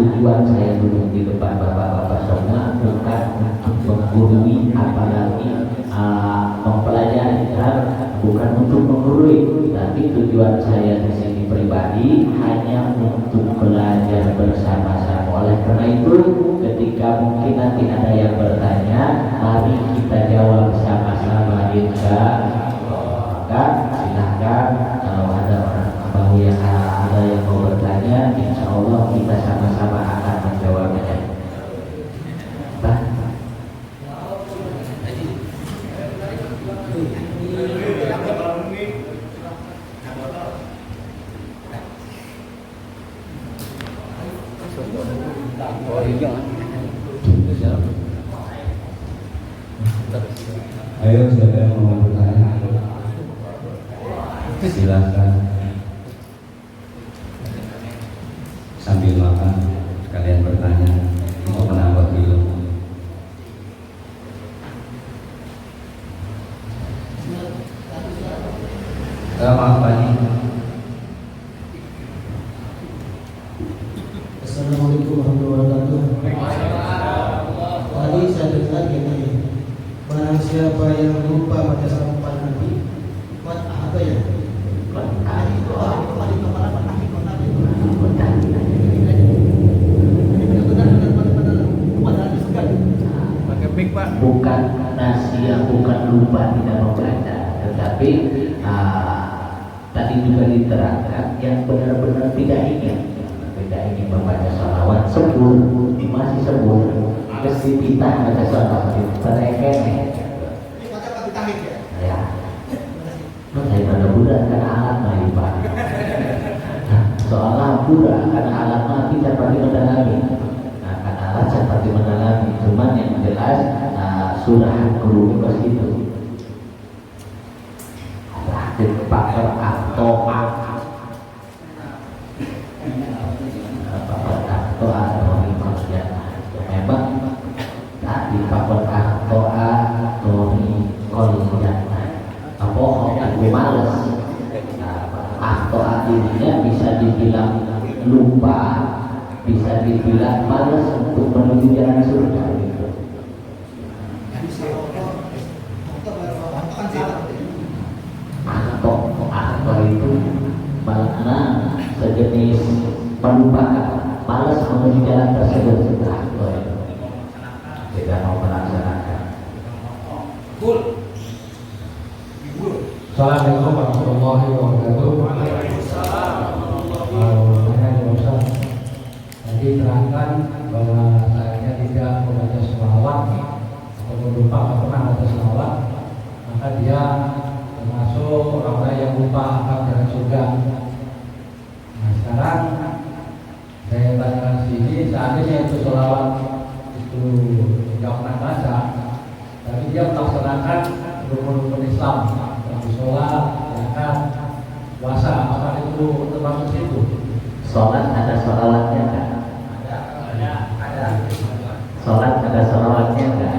tujuan saya duduk di depan bapak-bapak semua bukan untuk menggurui apalagi mempelajari, bukan untuk menggurui, tapi tujuan saya di sini pribadi hanya untuk belajar bersama-sama. Oleh karena itu, ketika mungkin nanti ada yang bertanya, mari kita jawab sama-sama, maka silahkan kalau ada orang baru yang ada yang mau bertanya, insya Allah kita sama-sama akan menjawabnya. Ayo siapa yang mau bertanya? Silahkan. Sambil makan kalian bertanya untuk menambah ilmu. Maaf Pak. Assalamualaikum warahmatullahi wabarakatuh. Tadi saya dengar ini, barang siapa yang lupa pada sampah Nabi, buat apa ya? Bukan nasia, bukan lupa tidak membaca, tetapi tadi juga diterangkan yang benar-benar tidak ingin membaca salawat sebur, masih sebur, mesti kita baca salawat mereka ya. Daripada budak karena alat mati Pak. Soalnya budak karena alat mati seperti mendalami. Nah, karena alat seperti mendalami. Cuman yang jelas surah guru itu ada pakar atau memang tadi pakar atau aku males. Atau akhirnya bisa dibilang lupa, bisa dibilang males untuk menuju jalan surga. Atau itu makna sejenis melupakan, males menuju jalan tersebut. Tidak mau melaksanakan. Assalamualaikum warahmatullahi wabarakatuh. Tadi terangkan bahwa saya tidak membaca sholawat atau lupa pernah membaca sholawat, maka dia termasuk orang yang lupa akan jalan surga. Nah sekarang saya tanyakan sini, seandainya itu sholawat itu tidak pernah baca, tapi dia melaksanakan rukun-rukun Islam, sholat, zakat, puasa, apakah itu termasuk itu? Sholat ada sholawatnya enggak? Ada. Sholat ada sholawatnya enggak?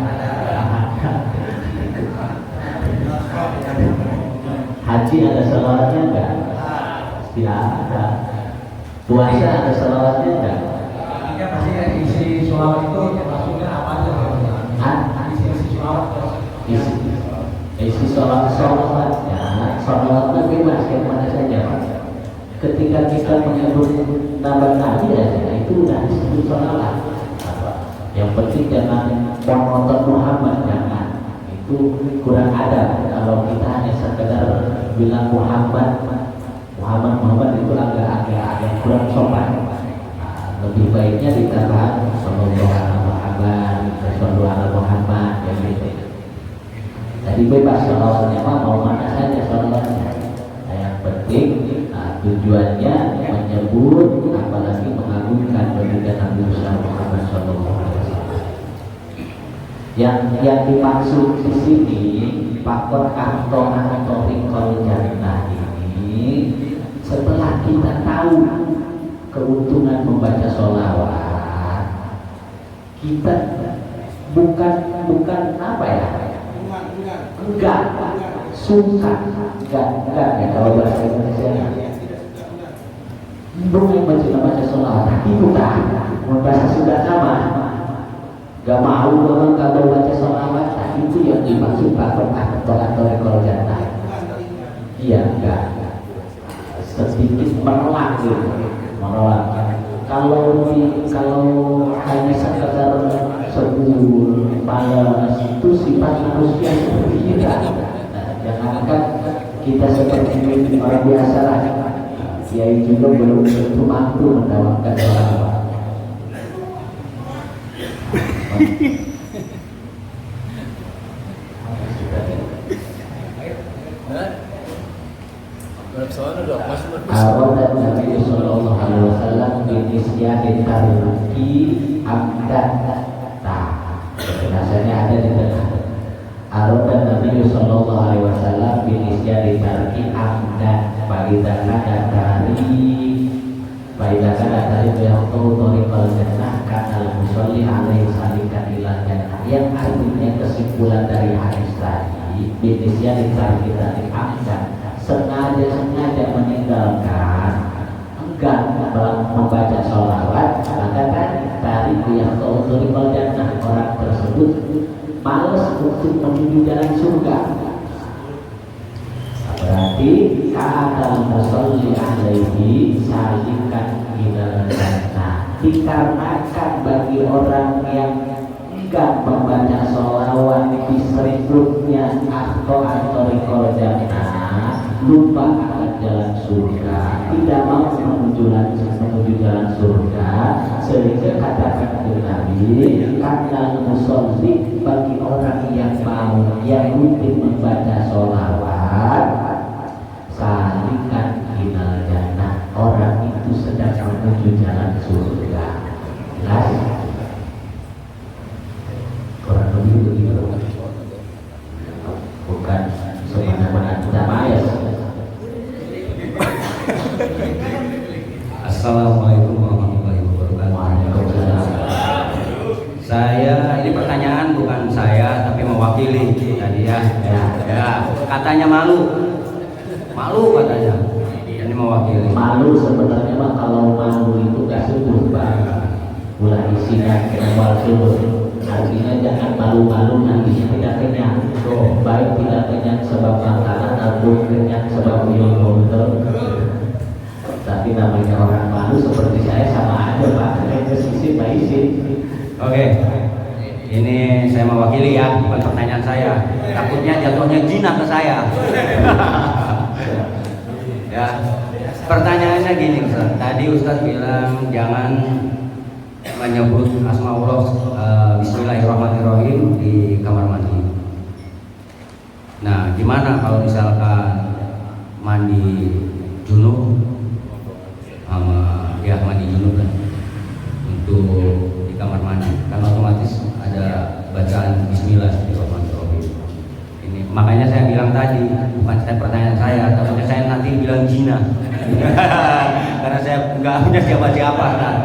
Haji ada sholawatnya enggak? Tidak ada. Puasa ada sholawatnya enggak? Artinya pasti isi sholawat itu maksudnya apa aja? Isi sholawat. Isi sholawatnya bebas yang mana saja. Ketika kita menyebut nama Nabi aja itu udah disebut sholawat. Yang penting jangan monoton Muhammad, jangan. Itu kurang adab. Kalau kita hanya sekedar bilang Muhammad itu agak kurang sopan. Lebih baiknya ditambah sallallahu alaihi Muhammad ya gitu. Jadi bebas sholawatnya mau mana saja sholawatnya. Nah, yang penting tujuannya menyebut apalagi mengagungkan baginda Nabi Muhammad SAW. Yang dimaksud di sini faktor atau rikol jannah ini, setelah kita tahu keuntungan membaca sholawat, kita bukan apa ya? Enggak sungkan, enggak ya kalau bahasa Indonesia. bukan baca sholawat, tapi bukan membaca sudah sama. Gak mau orang kalau baca sholawat, itu yang dimaksud barokah atau rekor jannah. Iya, enggak. Sedikit menolak gitu, menolak. Kalau hanya sekedar sebul malas itu sifat manusia seperti kita. Jangankan kita seperti orang biasa lah, Kiai juga belum tentu mampu mendawamkan sholawat. Arodat Nabi Sallallahu Alaihi Wasallam binisyati tarki amdan. Nah, bahasanya ada di tengah. Arodat Nabi Sallallahu Alaihi Wasallam binisyati tarki amdan. Baidaka dari yang tahu torikal jannah kanal musolli alaihi salikan ilal jannah. Yang artinya kesimpulan dari hadis tadi binisyati tarki amdan, sengaja meninggalkan, enggan membaca sholawat, maka kan dari yang torikal jannah, orang tersebut malas untuk menuju jalan surga. Berarti ka'adal musolli alaihi salikan ilal jannah, dikarenakan bagi orang yang enggan membaca sholawat di seributnya atau torikal jannah, lupa akan jalan surga, tidak mau menuju jalan surga, sehingga katakan Nabi ka'adal musolli, bagi orang yang mau yang rutin membaca sholawat salikan ilal jannah, orang itu sedang menuju jalan surga. Jelas? Kurang lebih begitu. Bukan semena-mena kita bias. Assalamualaikum warahmatullahi wabarakatuh. Waalaikumsalam. Ini pertanyaan bukan saya tapi mewakili tadi ya. Katanya malu katanya. Ini mewakili. Malu sebenarnya mah, kalau malu itu gak sembuh Pak. Ulah isinya kewal sembuh. Artinya jangan malu-malu nanti tidak kenyang. Baik tidak kenyang sebab makanan atau kenyang sebab minum. Tapi namanya orang malu seperti saya sama aja Pak. Ada sisi Pak isi. Oke. Ini saya mewakili ya, bukan pertanyaan saya. Takutnya jatuhnya jinah ke saya. Ya, pertanyaannya gini Ustaz. Tadi Ustaz bilang jangan menyebut asmaullah bismillahirrahmanirrahim di kamar mandi. Nah, gimana kalau misalkan mandi junub mandi junub kan untuk di kamar mandi, kan otomatis ada bacaan bismillahirrahmanirrahim. Makanya saya bilang tadi, bukan pertanyaan saya, takutnya saya nanti bilang Cina. Karena saya nggak punya siapa-siapa kan.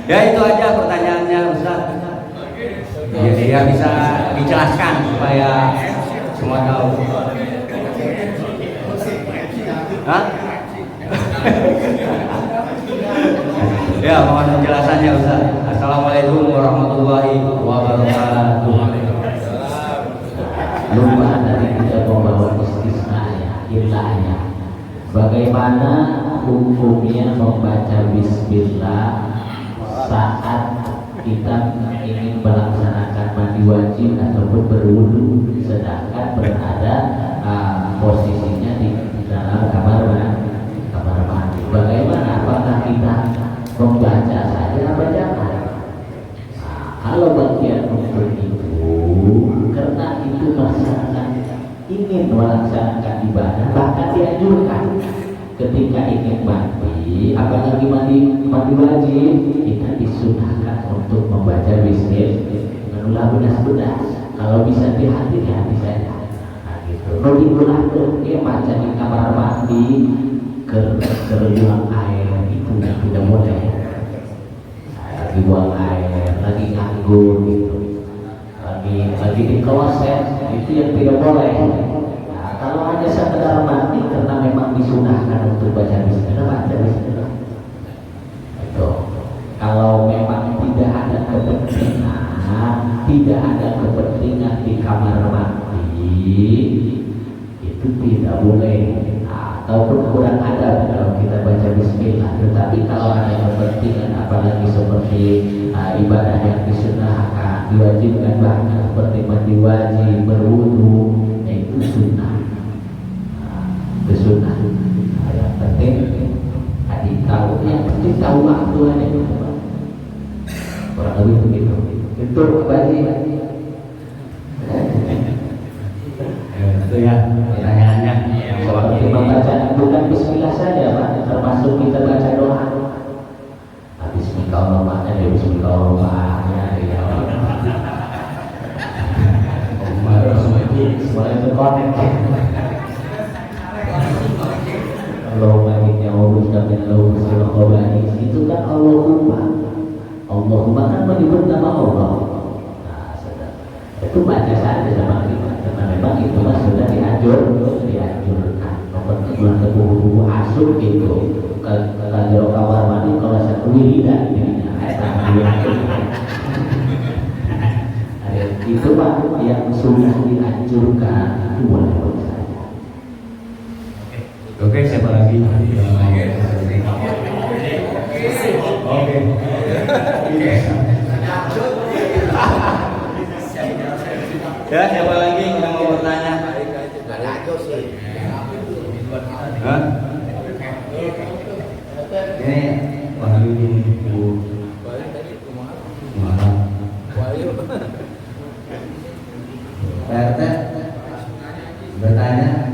Ya itu aja pertanyaannya Ustaz. Jadi ya bisa dijelaskan supaya semua tahu. Hah? Ya, mohon penjelasannya Ustaz. Assalamualaikum warahmatullahi wabarakatuh. Lupa dari kita membawa istisnanya, ilahnya. Bagaimana hukumnya membaca bismillah saat kita ingin melaksanakan mandi wajib ataupun berwudu, sedangkan berada posisinya di dalam kamar mandi. Bagaimana? Apakah kita membaca saja atau jangan? Kalau bagian untuk itu, karena itu masyarakat ingin melaksanakan ibadah, bahkan dianjurkan ketika ingin mandi, apalagi mandi wajib, kita disunahkan untuk membaca bismillah benas-benas. Kalau bisa di hati saja. Nah, gitu. Kalau dia baca di kamar mandi buang air itu tidak boleh. Lagi buang air, lagi nganggur gitu. Lagi di kloset itu yang tidak boleh. Nah, kalau hanya sekedar mandi karena memang disunahkan untuk baca bismillah. Itu. Kalau memang tidak ada kepentingan di kamar mandi, itu tidak boleh. Ataupun kurang adab kalau kita baca bismillah. Tetapi kalau ada kepentingan, apalagi seperti ibadah yang disunahkan, diwajibkan bahkan seperti mandi wajib, berwudu, itu sunnah. Itu sunnah. Yang penting yang penting tahu waktu aja. Kurang lebih begitu. Itu baji. Itu ya pertanyaannya. Seperti membaca bukan bismillah saja Pak, termasuk kita baca doa. Bismillahirrahmanirrahim, bismillahirrahmanirrahim. Semuanya terkonek. Allahumma inni a'udzubika min al-khubuthi wal khaba'ith. Itu kan Allahumma kan menyebut nama Allah. Nah, itu baca saja sama kita. Karena memang itu sudah dianjurkan. Bukan kebubu asuk gitu. Kalau kamar mandi kalau satu wiridan jadinya itu Pak yang sudah dianjurkan itu boleh saja. Oke, siapa lagi? Oke. Ya, siapa lagi yang mau bertanya? Hah? Ini Wahyu Bu Muhammad. RT bertanya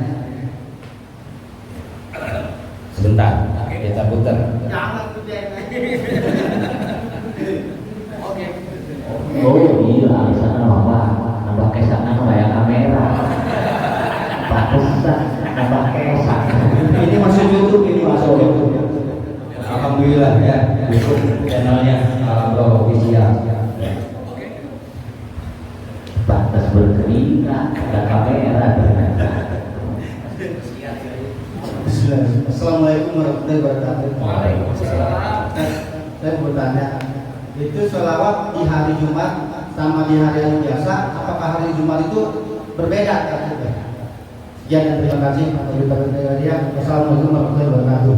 sebentar, kita putar. Oh iya, sana nambah kesana kayak kamera. Pantesan nambah kesan. Ini masuk YouTube, ini masuk YouTube. Alhamdulillah ya, YouTube channelnya Alhamdulillah official. Pantas berkeringat, ada kamera ternyata. Assalamualaikum warahmatullahi wabarakatuh. Waalaikumsalam. Saya bertanya, itu sholawat di hari Jumat sama di hari biasa, apakah hari Jumat itu berbeda? Sekian dan terima kasih. Assalamualaikum warahmatullahi wabarakatuh.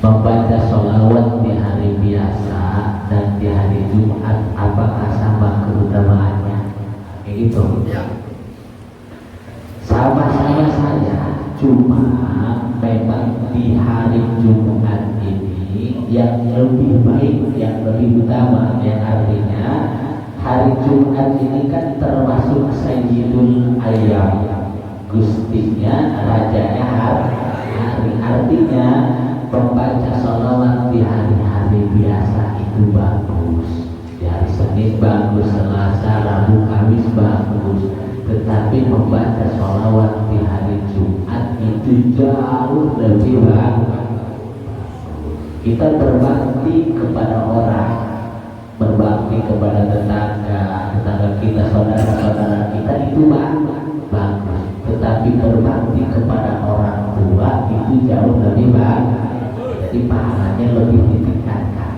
Membaca sholawat di hari biasa dan di hari Jumat apakah sama keutamaannya? Kayak gitu. Sama-sama saja, cuma memang di hari Jumat ini yang lebih baik, yang lebih utama, yang artinya hari Jumat ini kan termasuk Sayyidul Ayyam, gustinya, rajanya hari. Artinya membaca sholawat di hari-hari biasa itu bagus, di hari Senin bagus, Selasa, Rabu, Kamis bagus. Tetapi membaca sholawat di hari Jumat itu jauh lebih bagus. Kita berbakti kepada orang, berbakti kepada tetangga kita, saudara-saudara kita itu bagus. Tetapi berbakti kepada orang tua itu jauh lebih bagus. Jadi pahalanya lebih ditingkatkan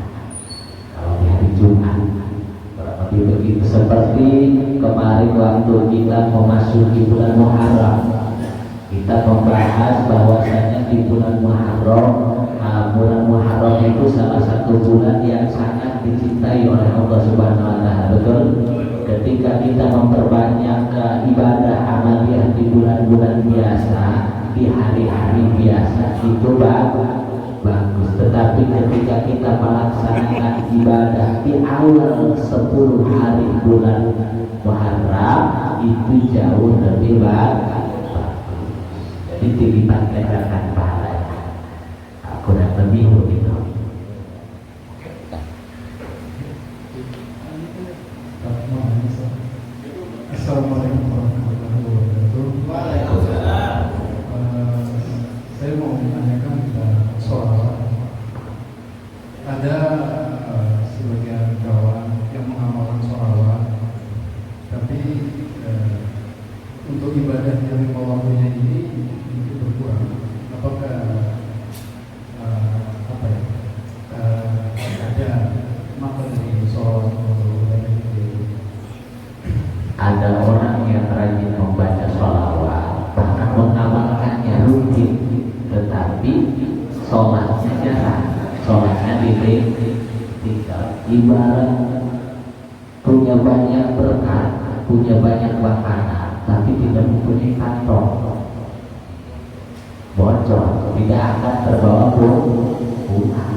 kalau di hari Jumat. Begitu seperti kemarin waktu kita memasuki bulan Muharram, kita membahas bahwasanya di bulan Muharram itu salah satu bulan yang sangat dicintai oleh Allah Subhanahu Wa Taala. Betul? Ketika kita memperbanyak ibadah amaliyah di bulan-bulan biasa, di hari-hari biasa itu bagus. Tetapi ketika kita melaksanakan ibadah di awal 10 hari bulan Muharram itu jauh lebih bagus. Jadi dilipat gandakan pahalanya. Kurang lebih begitu. Assalamualaikum warahmatullahi wabarakatuh. Waalaikumsalam. Saya mau menanyakan soal ada sebagian kawan yang mengamalkan sholawat, tapi untuk ibadahnya menerima waktunya ini itu berkurang. Apakah apa ya? Ada makna dari sholat Ada orang yang rajin membaca sholawat, bahkan mengamalkannya rutin, tetapi sholatnya jarang, sholatnya ditinggal. Ibarat punya banyak berkat, punya banyak makanan, tapi tidak mempunyai kantong, bocor, tidak akan terbawa pulang,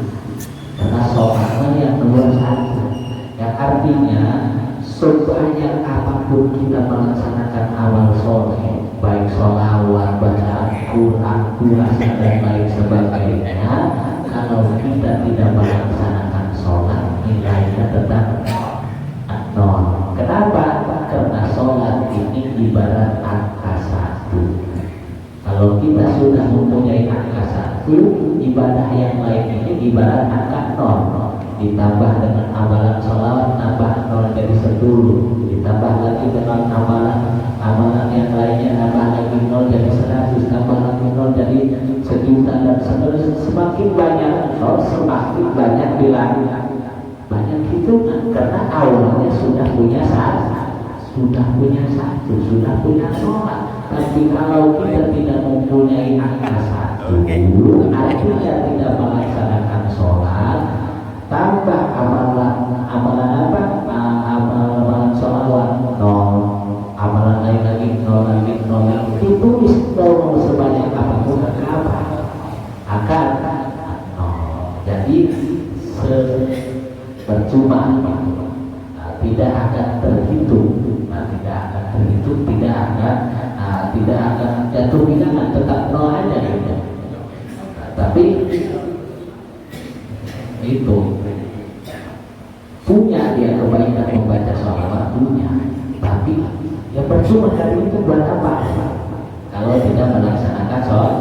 karena sholatnya yang nomor satu, yang artinya sebanyak apapun kita melaksanakan amal soleh, baik sholawat, baca Al-Quran, puasa dan lain sebagainya, kalau kita tidak melaksanakan sholat, nilainya tetap nol. Kenapa? Karena sholat ini ibarat angka 1. Kalau kita sudah mempunyai angka 1, ibadah yang lain ini ibarat angka 0. Ditambah dengan amalan sholawat, tambah 0 jadi 10, ditambah lagi dengan amalan yang lainnya, tambah lagi 0 jadi 100, tambah lagi 0 jadi 1.000.000 dan seterusnya. Semakin banyak 0, semakin banyak bilang banyak hitungan, karena awalnya sudah punya satu, sudah punya sholat. Tapi kalau kita tidak mempunyai angka 1, artinya tidak melaksanakan sholat, tambah amalan apa? Amalan sholawat 0, amalan lain lagi 0 lagi 0 lagi, ditulis 0 sebanyak apapun apa akan 0. Jadi percuma, tidak akan terhitung, tidak akan jatuh pidana, tetap 0 aja gitu. Tapi itu punya dia kebaikan membaca sholawat, punya, tapi ya percuma dari itu buat apa kalau tidak melaksanakan sholat.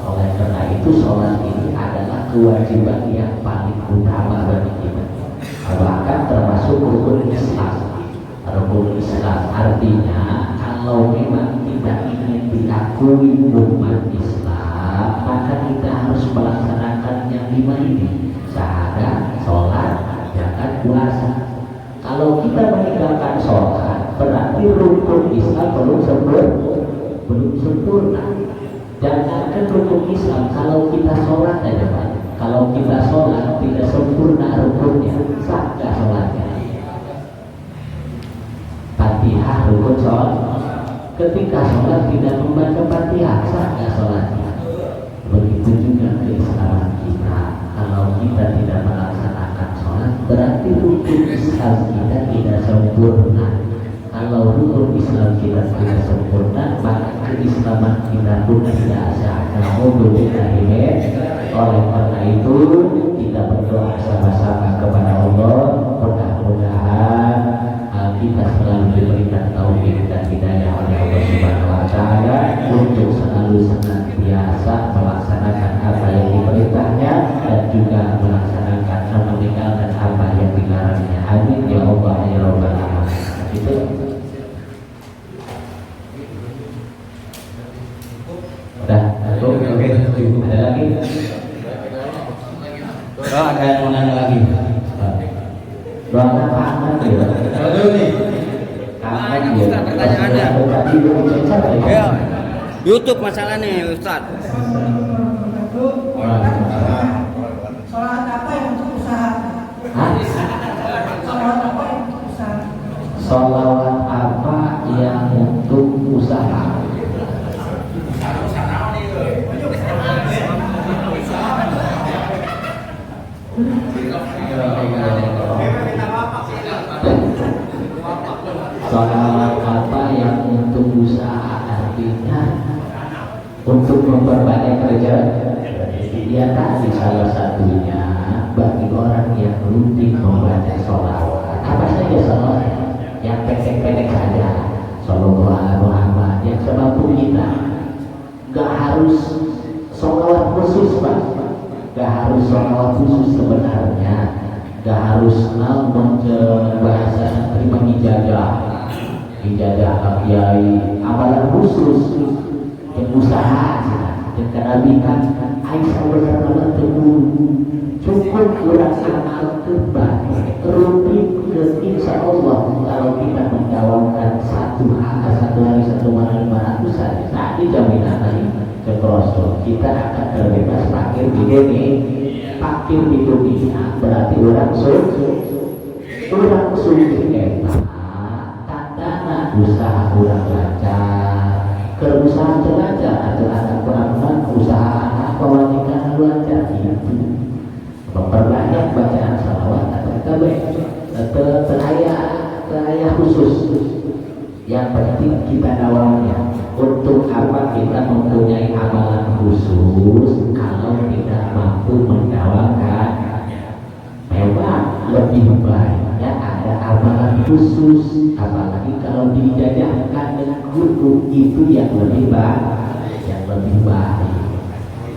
Oleh karena itu sholat ini adalah kewajiban yang paling utama bagi kita, bahkan termasuk rukun Islam. Rukun Islam artinya kalau memang kita ingin diakui umat Islam, maka kita harus melaksanakan yang 5 ini: syahadat, sholat, zakat, puasa. Kalau kita meninggalkan sholat, berarti rukun Islam belum sempurna. Jangankan rukun Islam, kalau kita sholat aja Pak, kalau kita sholat tidak sempurna rukunnya, sah nggak sholatnya? Fatihah rukun sholat, ketika sholat tidak membaca Fatihah, sah nggak sholatnya? Begitu juga keislaman kita, kalau kita tidak melaksanakan sholat, berarti rukun Islam kita tidak sempurna. Kalau rukun Islam kita tidak sempurna, maka keislaman kita pun tidak sah. Oleh karena itu kita berdoa sama-sama kepada Allah, mudah-mudahan kita selalu diberikan taufik dan hidayah oleh Allah Subhanahu wa taala untuk selalu senantiasa melaksanakan apa yang diperintahnya dan juga melaksanakan dan meninggalkan apa yang dilarangnya. Amin ya Allah ya rabbal alamin. Itu udah cukup. Ada lagi? Oh, ada yang mau nanya lagi? Doakan kangen ya. Aduh nih. Kangen ya. Pertanyaannya. Ya, YouTube masalah nih Ustaz. Sholat apa yang untuk usaha? Sholat apa yang untuk usaha? Sholawat apa yang untuk usaha? Sholawat apa yang untuk usaha, artinya untuk memperbanyak rezeki. Ya tadi salah satunya bagi orang yang rutin membaca sholawat. Apa saja sholawat yang pendek-pendek saja, Sallallahu alaihi Muhammad, yang semampu kita. Gak harus sholawat khusus Pak, gak harus sholawat khusus sebenarnya. Gak harus namun bahasa santri mengijajah, ijazah kiai amalan khusus yang usaha yang kanabikan Aisyah bersama teguh cukup kurang amal terbaik terlebih ke insya Allah kalau kita menjawabkan satu hari satu malam 500 hari nah ini jaminan tadi ke Rasul kita akan terbebas fakir di dunia fakir di dunia berarti orang suci tandana usaha orang lancar kerusahaan lancar atau anak perempuan usaha anak kewajiban lancar itu memperbanyak bacaan salawat atau teraya khusus yang penting kita awalnya untuk apa kita mempunyai amalan khusus kalau tidak mampu mendawakan memang lebih baiknya ada amalan khusus apalagi kalau dijajahkan dengan guru itu yang lebih baik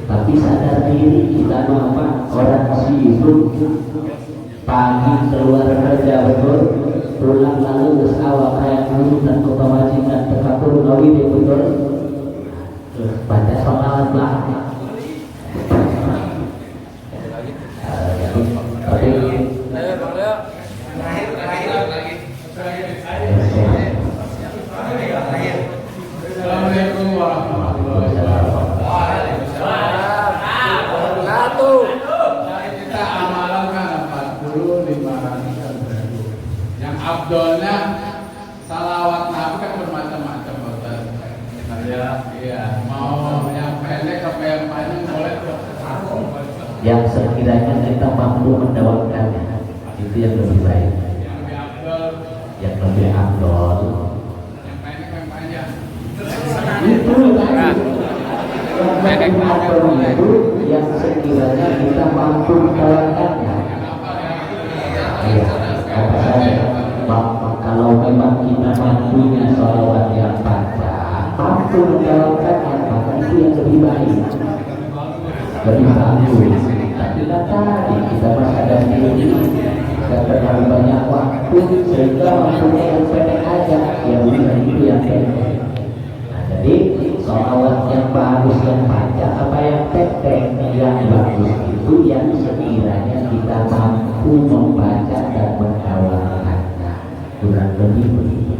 tapi sadar diri kita apa orang sibuk pagi keluar kerja betul pulang lalu bersawak kayak guru dan kota majikan tekatur ngawi betul baca salawat belakang tapi Assalamualaikum warahmatullahi wabarakatuh. Kita amalkan 40, 500, 1000. Yang abdolnya salawat Nabi kan bermacam-macam. Iya, mau yang pendek apa yang panjang boleh. Yang sekiranya kita mampu mendawakannya itu yang lebih baik. Yang lebih abdol. Yang pendek yang panjang. Itu itu yang sekiranya kita mampu mendawakannya. Kalau memang kita mampunya sholawat yang panjang, mampu mendawakannya, maka itu yang lebih baik, lebih bagus. Tapi kan tadi kita masih ada diri, kita terlalu banyak waktu sehingga waktunya yang pendek aja, yang itu yang pendek. Jadi sholawat yang bagus yang panjang apa yang pendek yang bagus itu yang sekiranya kita mampu membaca dan mendawakannya kurang lebih begitu.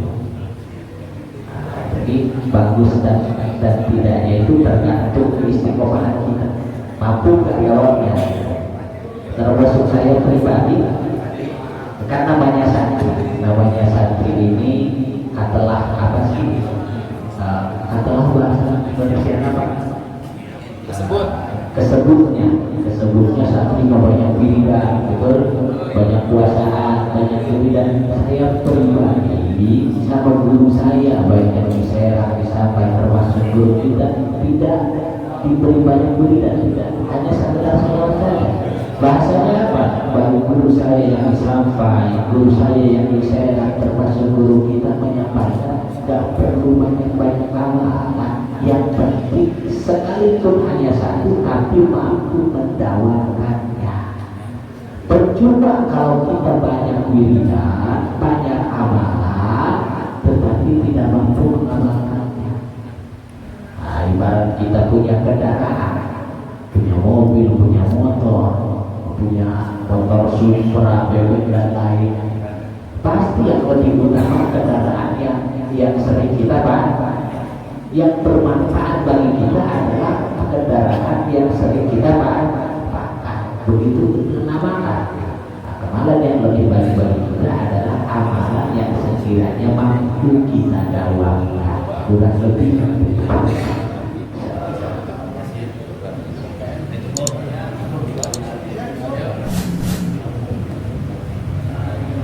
Jadi bagus dan tidaknya itu tergantung istiqomahan kita mampu nggak jawabnya. Termasuk saya pribadi kan namanya santri ini katalah apa sih? Katalah bahasa Indonesia apa? Kesebutnya santri banyak wiridan, banyak puasaan, banyak wiridan. Saya pribadi sama guru saya baik yang di Serang, di Sampai termasuk guru kita tidak diberi banyak wiridan, tidak hanya sekedar sholat saja. Bahasanya apa? Bagi guru saya yang di Sampai, guru saya yang di Serang, termasuk guru kita menyampaikan tidak perlu banyak amalan. Yang penting sekalipun hanya satu tapi mampu mendawakannya. Percuma kalau kita banyak wiridan, banyak amalan tetapi tidak mampu mengamalkannya. Nah, ibarat kita punya kendaraan, punya mobil, punya motor, punya motor Supra, bebek dan lain, pasti yang lebih utama kendaraan yang sering kita pakai, yang bermanfaat bagi kita adalah kendaraan yang sering kita pakai. Begitu dinamakan. Amalan yang lebih baik bagi kita adalah amalan yang sekiranya mampu kita dakwahkan kurang lebih.